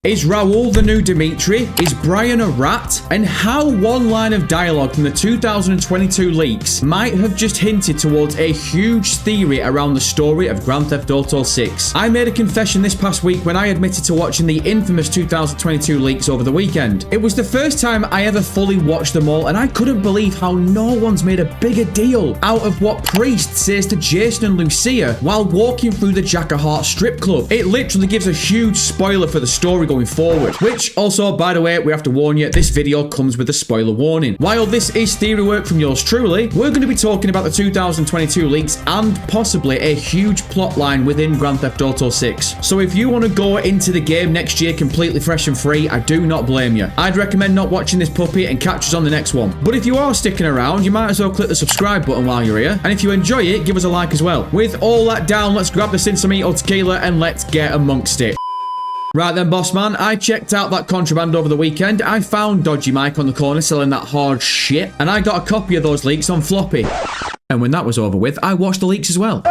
Is Raul the new Dimitri? Is Brian a rat? And how one line of dialogue from the 2022 leaks might have just hinted towards a huge theory around the story of Grand Theft Auto 6. I made a confession this past week when I admitted to watching the infamous 2022 leaks over the weekend. It was the first time I ever fully watched them all, and I couldn't believe how no one's made a bigger deal out of what Priest says to Jason and Lucia while walking through the Jack of Hearts strip club. It literally gives a huge spoiler for the story going forward, which also, by the way, we have to warn you, this video comes with a spoiler warning. While this is theory work from yours truly, we're going to be talking about the 2022 leaks and possibly a huge plot line within Grand Theft Auto 6. So if you want to go into the game next year completely fresh and free, I do not blame you. I'd recommend not watching this puppy and catch us on the next one. But if you are sticking around, you might as well click the subscribe button while you're here, and if you enjoy it, give us a like as well. With all that down, let's grab the Sinsamito tequila and let's get amongst it. Right then, boss man, I checked out that contraband over the weekend. I found Dodgy Mike on the corner selling that hard shit, and I got a copy of those leaks on floppy. And when that was over with, I watched the leaks as well.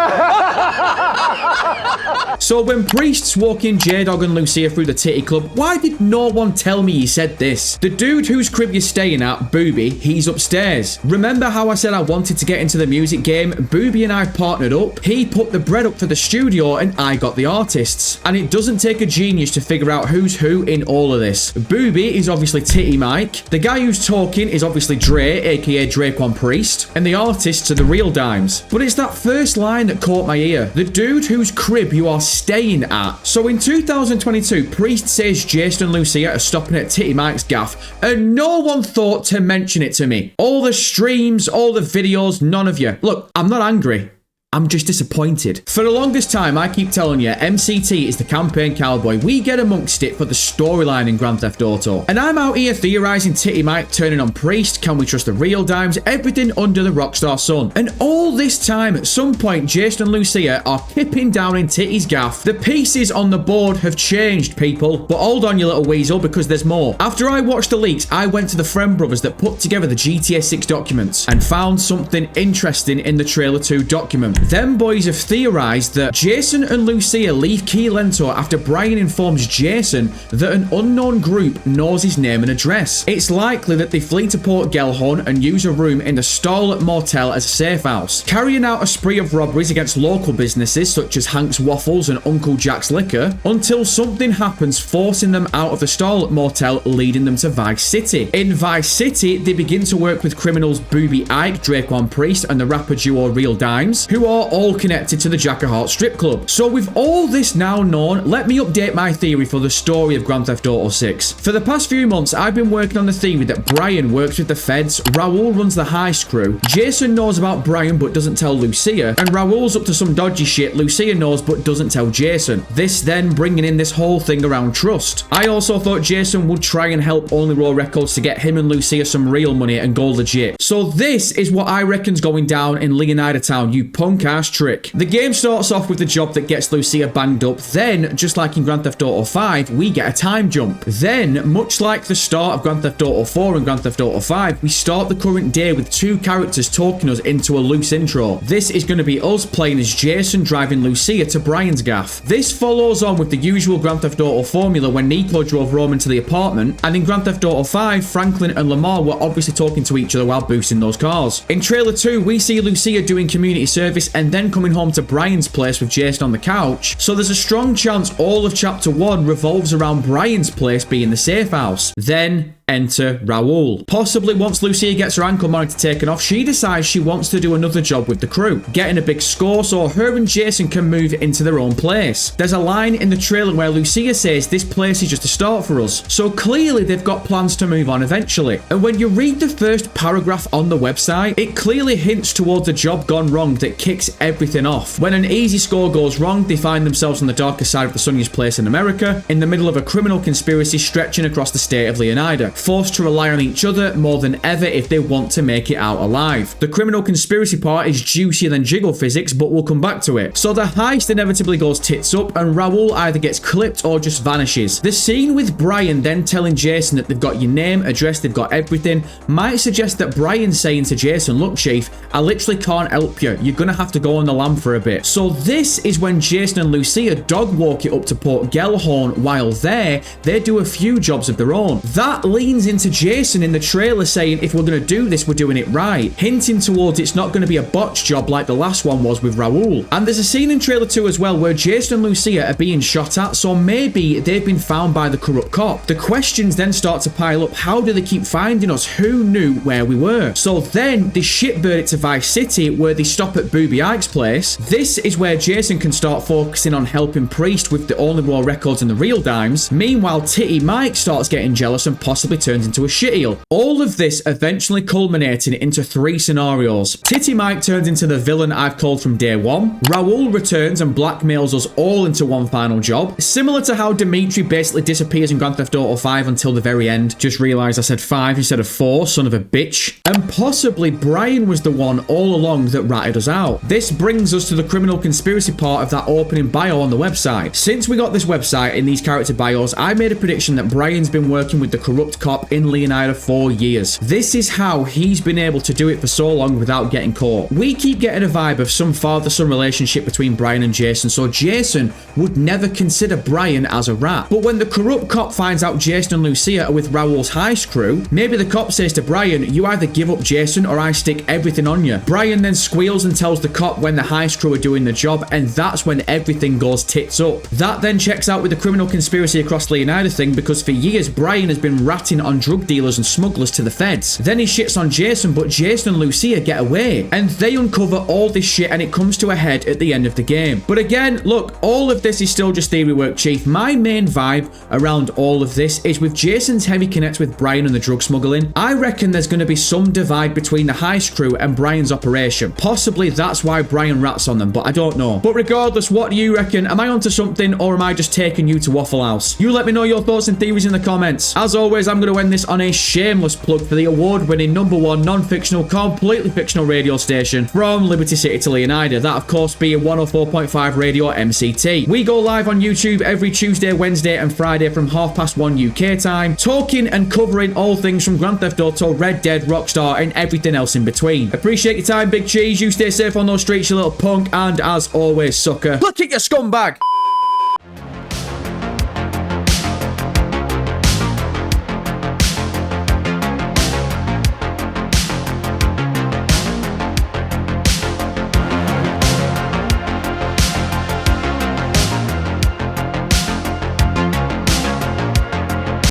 So when Priest's walking J-Dog and Lucia through the titty club, why did no one tell me he said this? The dude whose crib you're staying at, Booby, he's upstairs. Remember how I said I wanted to get into the music game? Booby and I partnered up. He put the bread up for the studio and I got the artists. And it doesn't take a genius to figure out who's who in all of this. Booby is obviously Titty Mike. The guy who's talking is obviously Dre, aka Draquan Priest. And the artists are the Real Dimez. But it's that first line that caught my ear. The dude whose crib you are staying at. So in 2022, Priest says Jason and Lucia are stopping at Titty Mike's gaff, and no one thought to mention it to me. All the streams, all the videos, none of you. Look, I'm not angry. I'm just disappointed. For the longest time, I keep telling you, MCT is the campaign cowboy. We get amongst it for the storyline in Grand Theft Auto. And I'm out here theorizing Titty Mike turning on Priest, can we trust the Real Dimez, everything under the Rockstar sun. And all this time, at some point, Jason and Lucia are kipping down in Titty's gaff. The pieces on the board have changed, people. But hold on, you little weasel, because there's more. After I watched the leaks, I went to the Friend Brothers that put together the GTA 6 documents and found something interesting in the Trailer 2 document. Them boys have theorized that Jason and Lucia leave Key Lento after Brian informs Jason that an unknown group knows his name and address. It's likely that they flee to Port Gellhorn and use a room in the Starlet Motel as a safe house, carrying out a spree of robberies against local businesses such as Hank's Waffles and Uncle Jack's Liquor until something happens forcing them out of the Starlet Motel, leading them to Vice City. In Vice City, they begin to work with criminals Booby Ike, Draquan Priest, and the rapper duo Real Dimez, who are all connected to the Jack of Hearts strip club. So with all this now known, let me update my theory for the story of Grand Theft Auto 6. For the past few months, I've been working on the theory that Brian works with the feds, Raul runs the heist crew, Jason knows about Brian but doesn't tell Lucia, and Raul's up to some dodgy shit Lucia knows but doesn't tell Jason. This then bringing in this whole thing around trust. I also thought Jason would try and help Only Raw Records to get him and Lucia some real money and go legit. So this is what I reckon's going down in Leonida Town, you punk ass trick. The game starts off with the job that gets Lucia banged up. Then, just like in Grand Theft Auto 5, we get a time jump. Then, much like the start of Grand Theft Auto 4 and Grand Theft Auto 5, we start the current day with two characters talking us into a loose intro. This is going to be us playing as Jason driving Lucia to Brian's gaff. This follows on with the usual Grand Theft Auto formula when Nico drove Roman to the apartment, and in Grand Theft Auto 5, Franklin and Lamar were obviously talking to each other while boosting those cars. In Trailer 2, we see Lucia doing community service and then coming home to Brian's place with Jason on the couch, so there's a strong chance all of Chapter 1 revolves around Brian's place being the safe house. Then enter Raul. Possibly once Lucia gets her ankle monitor taken off, she decides she wants to do another job with the crew, getting a big score so her and Jason can move into their own place. There's a line in the trailer where Lucia says this place is just a start for us, so clearly they've got plans to move on eventually. And when you read the first paragraph on the website, it clearly hints towards a job gone wrong that kicks everything off. When an easy score goes wrong, they find themselves on the darker side of the sunniest place in America, in the middle of a criminal conspiracy stretching across the state of Leonida. forced to rely on each other more than ever if they want to make it out alive. The criminal conspiracy part is juicier than jiggle physics, but we'll come back to it. So the heist inevitably goes tits up, and Raul either gets clipped or just vanishes. The scene with Brian then telling Jason that they've got your name, address, they've got everything, might suggest that Brian's saying to Jason, look chief, I literally can't help you. You're gonna have to go on the lam for a bit. So this is when Jason and Lucia dog walk it up to Port Gellhorn. While there, they do a few jobs of their own. That leans into Jason in the trailer saying, if we're gonna do this, we're doing it right, hinting towards it's not gonna be a botch job like the last one was with Raul. And there's a scene in trailer 2 as well where Jason and Lucia are being shot at, so maybe they've been found by the corrupt cop. The questions then start to pile up. How do they keep finding us? Who knew where we were? So then they shitbird it to Vice City where they stop at Booby Ike's place. This is where Jason can start focusing on helping Priest with the only war records and the Real Dimez. Meanwhile, Titty Mike starts getting jealous and possibly turns into a shitheel. All of this eventually culminating into 3 scenarios. Titty Mike turns into the villain I've called from day one. Raul returns and blackmails us all into one final job. Similar to how Dimitri basically disappears in Grand Theft Auto 5 until the very end. Just realized I said 5 instead of 4, son of a bitch. And possibly Brian was the one all along that ratted us out. This brings us to the criminal conspiracy part of that opening bio on the website. Since we got this website in these character bios, I made a prediction that Brian's been working with the corrupt cop in Leonida for years. This is how he's been able to do it for so long without getting caught. We keep getting a vibe of some father-son relationship between Brian and Jason, so Jason would never consider Brian as a rat. But when the corrupt cop finds out Jason and Lucia are with Raul's heist crew, maybe the cop says to Brian, you either give up Jason or I stick everything on you. Brian then squeals and tells the cop when the heist crew are doing the job, and that's when everything goes tits up. That then checks out with the criminal conspiracy across Leonida thing, because for years Brian has been ratting on drug dealers and smugglers to the feds. Then he shits on Jason, but Jason and Lucia get away, and they uncover all this shit, and it comes to a head at the end of the game. But again, look, all of this is still just theory work, chief. My main vibe around all of this is with Jason's heavy connect with Brian and the drug smuggling. I reckon there's going to be some divide between the heist crew and Brian's operation. Possibly that's why Brian rats on them, but I don't know. But regardless, what do you reckon? Am I onto something, or am I just taking you to Waffle House? You let me know your thoughts and theories in the comments. As always, I'm going to end this on a shameless plug for the award-winning #1 non-fictional, completely fictional radio station from Liberty City to Leonida. That, of course, being 104.5 Radio MCT. We go live on YouTube every Tuesday, Wednesday, and Friday from 1:30 UK time, talking and covering all things from Grand Theft Auto, Red Dead, Rockstar, and everything else in between. Appreciate your time, Big Cheese. You stay safe on those streets, you little punk, and as always, sucker, look at your scumbag!